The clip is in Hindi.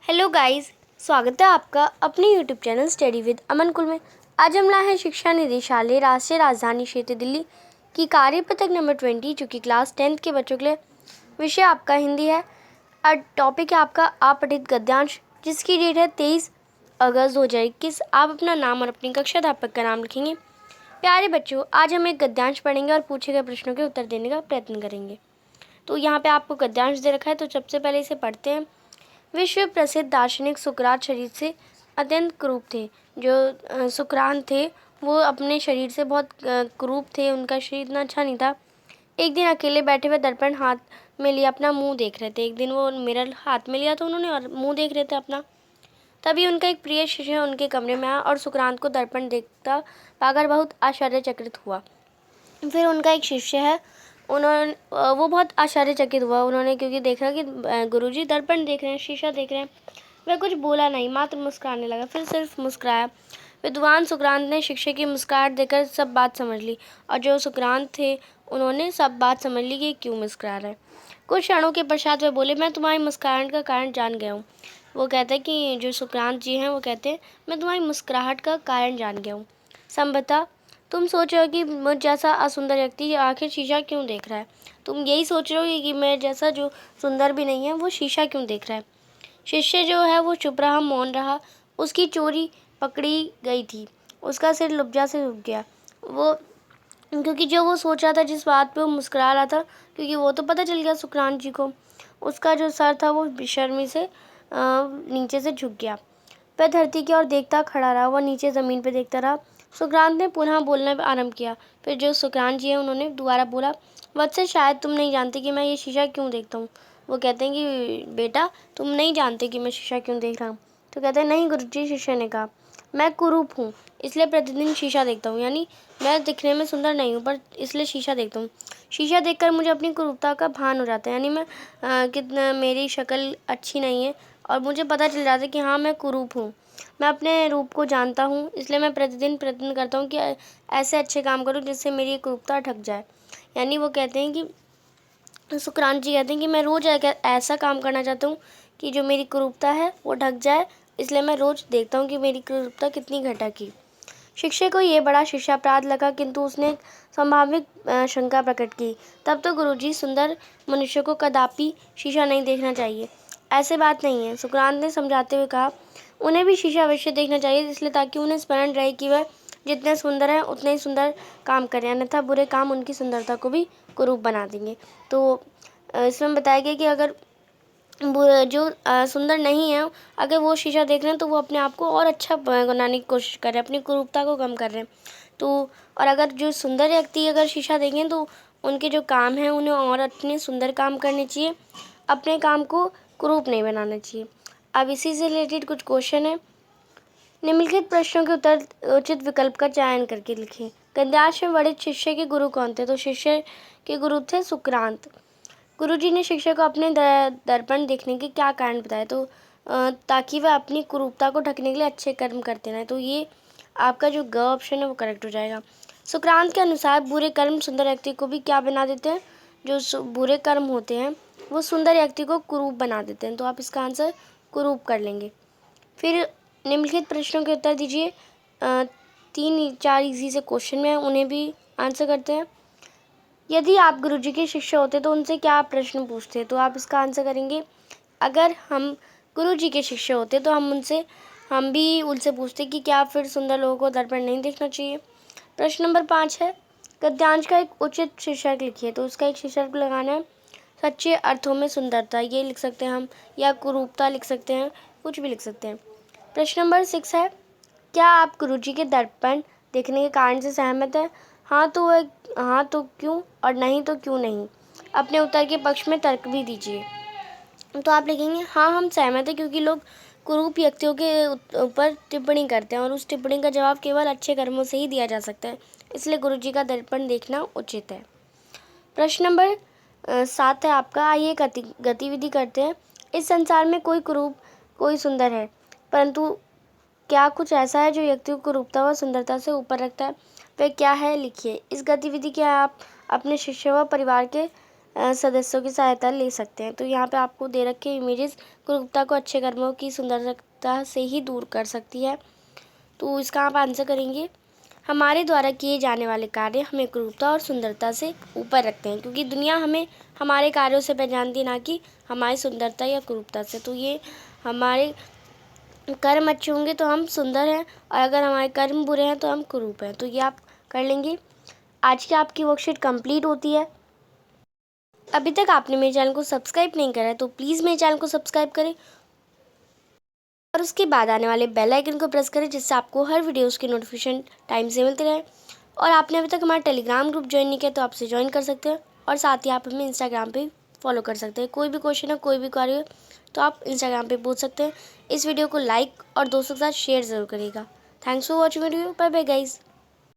हेलो गाइस, स्वागत है आपका अपने यूट्यूब चैनल स्टडी विद अमन कुल में। आज हम लाए हैं शिक्षा निदेशालय राष्ट्रीय राजधानी क्षेत्र दिल्ली की कार्यपत्रक नंबर 20 जो कि क्लास 10th के बच्चों के लिए। विषय आपका हिंदी है और टॉपिक है आपका अपठित गद्यांश, जिसकी डेट है 23 अगस्त 2021। आप अपना नाम और अपनी कक्षा अध्यापक का नाम लिखेंगे। प्यारे बच्चों, आज हम एक गद्यांश पढ़ेंगे और पूछे गए प्रश्नों के उत्तर देने का प्रयत्न करेंगे। तो यहाँ पे आपको गद्यांश दे रखा है, तो सबसे पहले इसे पढ़ते हैं। विश्व प्रसिद्ध दार्शनिक सुकरात शरीर से अत्यंत कुरूप थे। जो सुकरात थे वो अपने शरीर से बहुत कुरूप थे, उनका शरीर इतना अच्छा नहीं था। एक दिन अकेले बैठे हुए दर्पण हाथ में लिया अपना मुंह देख रहे थे। एक दिन वो मिरर हाथ में लिया था उन्होंने और मुंह देख रहे थे अपना। तभी उनका एक प्रिय शिष्य उनके कमरे में आया और सुकरात को दर्पण देखता पाकर बहुत आश्चर्यचकित हुआ। फिर उनका एक शिष्य है, उन्होंने वो बहुत आश्चर्यचकित हुआ उन्होंने, क्योंकि देखा कि गुरुजी दर्पण देख रहे हैं, शीशा देख रहे हैं। वह कुछ बोला नहीं, मात्र मुस्कुराने लगा, फिर सिर्फ मुस्कुराया। विद्वान सुकरात ने शिष्य की मुस्कुराहट देखकर सब बात समझ ली, और जो सुकरात थे उन्होंने सब बात समझ ली कि क्यों मुस्कुरा रहे। कुछ क्षणों के पश्चात वे बोले, मैं तुम्हारी मुस्कुराहट का कारण जान गया हूँ। वो कहते हैं कि जो सुकरात जी हैं वो कहते हैं, मैं तुम्हारी मुस्कुराहट का कारण जान गया हूँ। संभवतः तुम सोच रहे हो कि मुझ जैसा असुंदर व्यक्ति आखिर शीशा क्यों देख रहा है। तुम यही सोच रहे हो कि मैं जैसा जो सुंदर भी नहीं है वो शीशा क्यों देख रहा है। शिष्य जो है वो चुप रहा, मौन रहा। उसकी चोरी पकड़ी गई थी, उसका सिर लज्जा से झुक गया। वो क्योंकि जो वो सोच रहा था, जिस बात पे वो मुस्कुरा रहा था, क्योंकि वो तो पता चल गया सुकरात जी को, उसका जो सर था वो बेशर्मी से नीचे से झुक गया। वह धरती की ओर देखता खड़ा रहा, वह नीचे ज़मीन पर देखता रहा। सुकरात ने पुनः बोलना आरंभ किया। फिर जो सुकरात जी हैं उन्होंने दोबारा बोला, वत्स शायद तुम नहीं जानते कि मैं ये शीशा क्यों देखता हूँ। वो कहते हैं कि बेटा तुम नहीं जानते कि मैं शीशा क्यों देख रहा हूँ। तो कहते हैं नहीं गुरुजी, शिष्य ने कहा, मैं कुरूप हूँ इसलिए प्रतिदिन शीशा देखता हूँ। यानी मैं दिखने में सुंदर नहीं हूँ, पर इसलिए शीशा देखता हूँ। शीशा देखकर मुझे अपनी कुरूपता का भान हो जाता है, यानी मैं कितना मेरी शक्ल अच्छी नहीं है और मुझे पता चल जाता है कि हाँ मैं कुरूप हूँ। मैं अपने रूप को जानता हूँ, इसलिए मैं प्रतिदिन प्रयत्न करता हूँ कि ऐसे अच्छे काम करूँ जिससे मेरी कुरूपता ढक जाए। यानी वो कहते हैं कि सुकरात जी कहते हैं कि मैं रोज़ ऐसा काम करना चाहता हूँ कि जो मेरी कुरूपता है वो ढक जाए, इसलिए मैं रोज़ देखता हूँ कि मेरी कुरूपता कितनी घटकी। शिक्षक को ये बड़ा शिक्षापराध लगा, किंतु उसने एक संभावित शंका प्रकट की। तब तो गुरुजी, सुंदर मनुष्य को कदापि शीशा नहीं देखना चाहिए, ऐसे बात नहीं है। सुकरात ने समझाते हुए कहा, उन्हें भी शीशा अवश्य देखना चाहिए, इसलिए ताकि उन्हें स्मरण रहे कि वह जितने सुंदर हैं उतने ही सुंदर काम करें, अन्यथा बुरे काम उनकी सुंदरता को भी कुरूप बना देंगे। तो इसमें बताया गया कि अगर जो सुंदर नहीं है, अगर वो शीशा देख रहे हैं तो वो अपने आप को और अच्छा बनाने की कोशिश कर रहे हैं, अपनी कुरूपता को कम कर रहे हैं। तो और अगर जो सुंदर व्यक्ति अगर शीशा देखें तो उनके जो काम हैं उन्हें और अपने सुंदर काम करने चाहिए, अपने काम को कुरूप नहीं बनाना चाहिए। अब इसी से रिलेटेड कुछ क्वेश्चन है। निम्नलिखित प्रश्नों के उत्तर उचित विकल्प का चयन करके लिखें। गद्यांश में वर्णित शिष्य के गुरु कौन थे? तो शिष्य के गुरु थे सुकरात। गुरुजी ने शिष्य को अपने दर्पण देखने के क्या कारण बताए? तो ताकि वह अपनी कुरूपता को ढकने के लिए अच्छे कर्म करते रहें। तो ये आपका जो ग ऑप्शन है वो करेक्ट हो जाएगा। सुकरात के अनुसार बुरे कर्म सुंदर व्यक्ति को भी क्या बना देते हैं? जो बुरे कर्म होते हैं वो सुंदर व्यक्ति को कुरूप बना देते हैं। तो आप इसका आंसर कुरूप कर लेंगे। फिर निम्नलिखित प्रश्नों के उत्तर दीजिए। 3-4 इजी से क्वेश्चन में उन्हें भी आंसर करते हैं। यदि आप गुरुजी के शिष्य होते तो उनसे क्या प्रश्न पूछते? तो आप इसका आंसर करेंगे, अगर हम गुरुजी के शिष्य होते तो हम भी उनसे पूछते कि क्या फिर सुंदर लोगों को दर्पण नहीं देखना चाहिए। प्रश्न नंबर 5 है, गद्यांश का एक उचित शीर्षक लिखिए। तो उसका एक शीर्षक लगाना है सच्चे अर्थों में सुंदरता, ये लिख सकते हैं हम, या कुरूपता लिख सकते हैं, कुछ भी लिख सकते हैं। प्रश्न नंबर 6 है, क्या आप गुरुजी के दर्पण देखने के कारण से सहमत हैं? हाँ तो क्यों, और नहीं तो क्यों नहीं। अपने उत्तर के पक्ष में तर्क भी दीजिए। तो आप लिखेंगे, हाँ हम सहमत हैं, क्योंकि लोग कुरूप व्यक्तियों के ऊपर टिप्पणी करते हैं और उस टिप्पणी का जवाब केवल अच्छे कर्मों से ही दिया जा सकता है, इसलिए गुरुजी का दर्पण देखना उचित है। प्रश्न नंबर 7 है आपका, आइए गतिविधि करते हैं। इस संसार में कोई कुरूप कोई सुंदर है, परंतु क्या कुछ ऐसा है जो व्यक्ति को कुरूपता व सुंदरता से ऊपर रखता है? वह क्या है, लिखिए। इस गतिविधि के आप अपने शिष्य व परिवार के सदस्यों की सहायता ले सकते हैं। तो यहाँ पे आपको दे रखे इमेजेस कुरूपता को अच्छे कर्मों की सुंदरता से ही दूर कर सकती है। तो इसका आप आंसर करेंगे, हमारे द्वारा किए जाने वाले कार्य हमें कुरूपता और सुंदरता से ऊपर रखते हैं, क्योंकि दुनिया हमें हमारे कार्यों से पहचानती है, ना कि हमारी सुंदरता या कुरूपता से। तो ये हमारे कर्म अच्छे होंगे तो हम सुंदर हैं, और अगर हमारे कर्म बुरे हैं तो हम कुरूप हैं। तो ये आप कर लेंगे। आज की आपकी वर्कशीट कंप्लीट होती है। अभी तक आपने मेरे चैनल को सब्सक्राइब नहीं करा है तो प्लीज़ मेरे चैनल को सब्सक्राइब करें और उसके बाद आने वाले बेल आइकन को प्रेस करें, जिससे आपको हर वीडियोस की नोटिफिकेशन टाइम से मिलती रहे। और आपने अभी तक हमारा टेलीग्राम ग्रुप ज्वाइन नहीं किया तो आपसे ज्वाइन कर सकते हैं, और साथ ही आप हमें इंस्टाग्राम पे फॉलो कर सकते हैं। कोई भी क्वेश्चन हो, कोई भी क्वेरी हो तो आप इंस्टाग्राम पे पूछ सकते हैं। इस वीडियो को लाइक और दोस्तों के साथ शेयर ज़रूर करिएगा। Thanks for watching video. Bye bye guys.